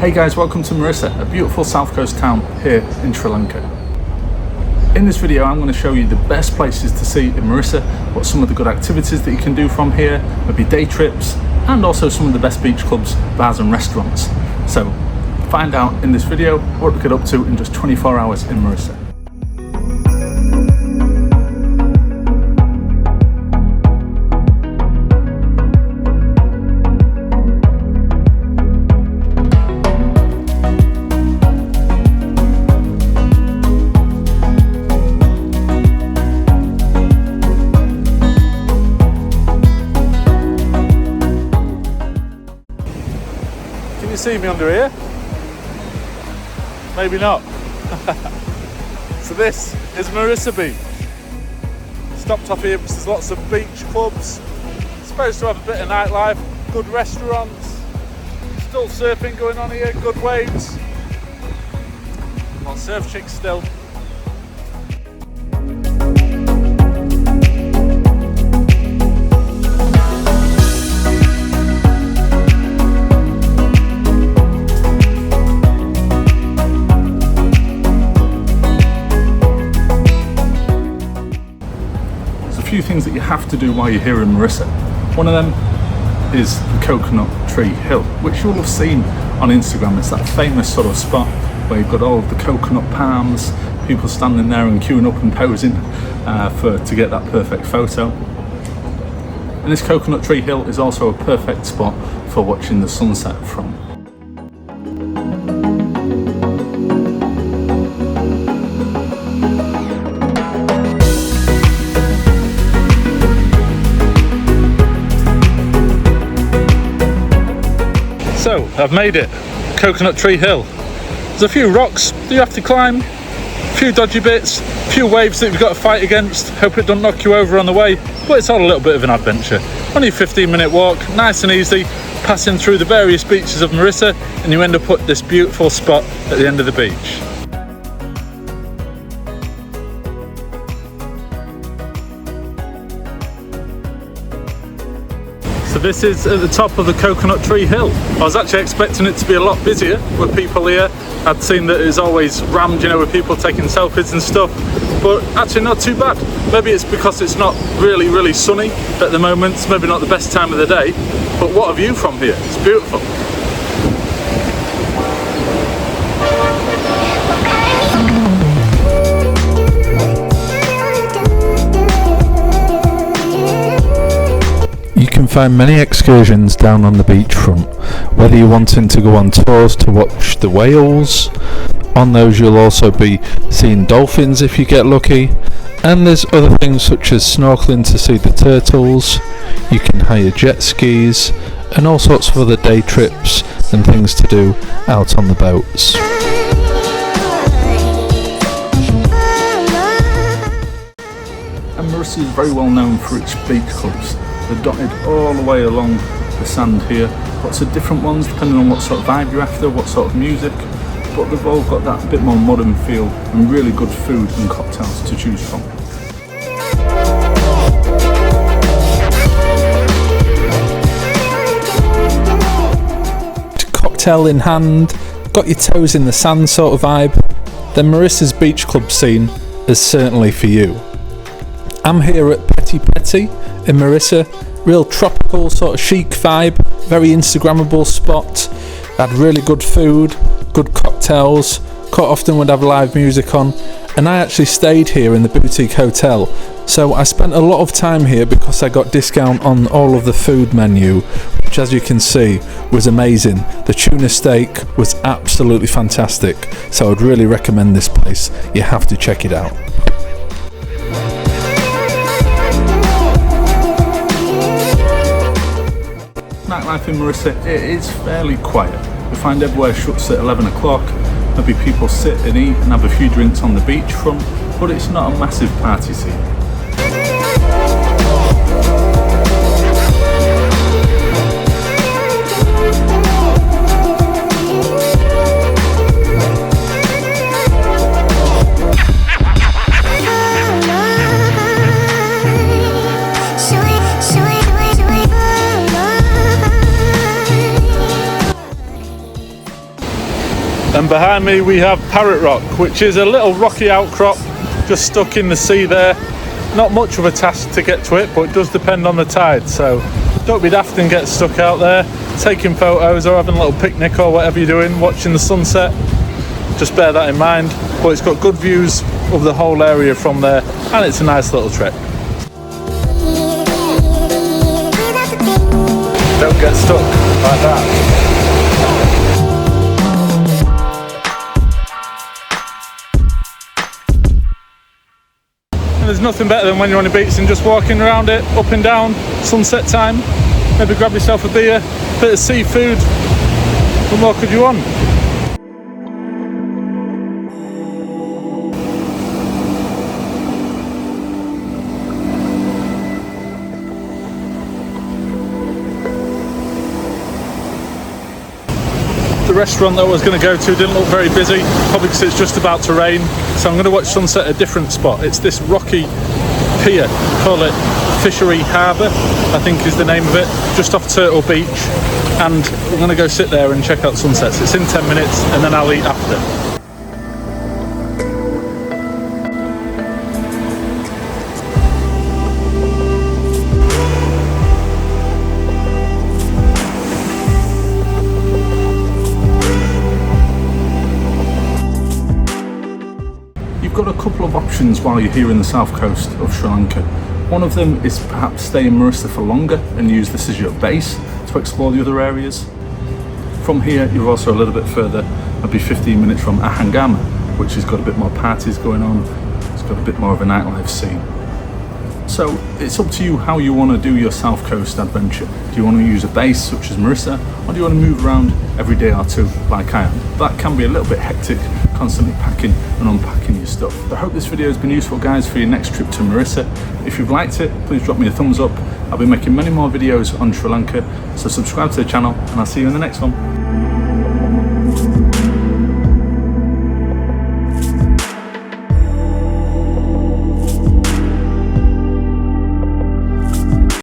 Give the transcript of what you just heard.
Hey guys, welcome to Mirissa, a beautiful south coast town here in Sri Lanka. In this video I'm going to show you the best places to see in Mirissa, what some of the good activities that you can do from here, maybe day trips, and also some of the best beach clubs, bars and restaurants. So find out in this video what we get up to in just 24 hours in Mirissa. Can you see me under here? Maybe not. So this is Mirissa Beach. Stopped off here because there's lots of beach clubs. Supposed to have a bit of nightlife, good restaurants, still surfing going on here, good waves. Well, surf chicks still. Few things that you have to do while you're here in Mirissa. One of them is the Coconut Tree Hill, which you'll have seen on Instagram. It's that famous sort of spot where you've got all of the coconut palms, people standing there and queuing up and posing to get that perfect photo. And this Coconut Tree Hill is also a perfect spot for watching the sunset from. So, I've made it, Coconut Tree Hill. There's a few rocks that you have to climb, a few dodgy bits, a few waves that you've got to fight against, hope it doesn't knock you over on the way, but it's all a little bit of an adventure. Only a 15-minute walk, nice and easy, passing through the various beaches of Mirissa, and you end up at this beautiful spot at the end of the beach. So this is at the top of the Coconut Tree Hill. I was actually expecting it to be a lot busier with people here. I'd seen that it's always rammed, you know, with people taking selfies and stuff, but actually not too bad. Maybe it's because it's not really sunny at the moment, it's maybe not the best time of the day, but what a view from here, it's beautiful. You can find many excursions down on the beachfront, whether you're wanting to go on tours to watch the whales. On those you'll also be seeing dolphins if you get lucky, and there's other things such as snorkeling to see the turtles. You can hire jet skis and all sorts of other day trips and things to do out on the boats. And Mirissa is very well known for its beach clubs. They're dotted all the way along the sand here. Lots of different ones depending on what sort of vibe you're after, what sort of music, but they've all got that bit more modern feel and really good food and cocktails to choose from. Cocktail in hand, got your toes in the sand sort of vibe, then Marissa's beach club scene is certainly for you. I'm here at Petti Petti in Mirissa, real tropical sort of chic vibe, very Instagrammable spot. Had really good food, good cocktails, quite often would have live music on, and I actually stayed here in the boutique hotel, so I spent a lot of time here because I got discount on all of the food menu, which as you can see was amazing. The tuna steak was absolutely fantastic, so I'd really recommend this place. You have to check it out. Nightlife in Mirissa, it is fairly quiet. You find everywhere shuts at 11 o'clock, maybe people sit and eat and have a few drinks on the beachfront, but it's not a massive party scene. And behind me we have Parrot Rock, which is a little rocky outcrop just stuck in the sea there. Not much of a task to get to it, but it does depend on the tide, so don't be daft and get stuck out there taking photos or having a little picnic or whatever you're doing, watching the sunset. Just bear that in mind, but it's got good views of the whole area from there, and it's a nice little trek. Don't get stuck like that. And there's nothing better than when you're on the beach and just walking around it, up and down, sunset time. Maybe grab yourself a beer, bit of seafood. What more could you want? The restaurant that I was going to go to didn't look very busy, probably because it's just about to rain, so I'm going to watch sunset at a different spot. It's this rocky pier, call it Fishery Harbour, I think is the name of it, just off Turtle Beach, and we're going to go sit there and check out sunsets. It's in 10 minutes and then I'll eat after. You've got a couple of options while you're here in the south coast of Sri Lanka. One of them is perhaps stay in Mirissa for longer and use this as your base to explore the other areas. From here you're also a little bit further, maybe 15 minutes from Ahangama, which has got a bit more parties going on. It's got a bit more of a nightlife scene. So it's up to you how you want to do your south coast adventure. Do you want to use a base such as Mirissa, or do you want to move around every day or two like I am? That can be a little bit hectic, constantly packing and unpacking your stuff. I hope this video has been useful, guys, for your next trip to Mirissa. If you've liked it, please drop me a thumbs up. I'll be making many more videos on Sri Lanka, so subscribe to the channel and I'll see you in the next one.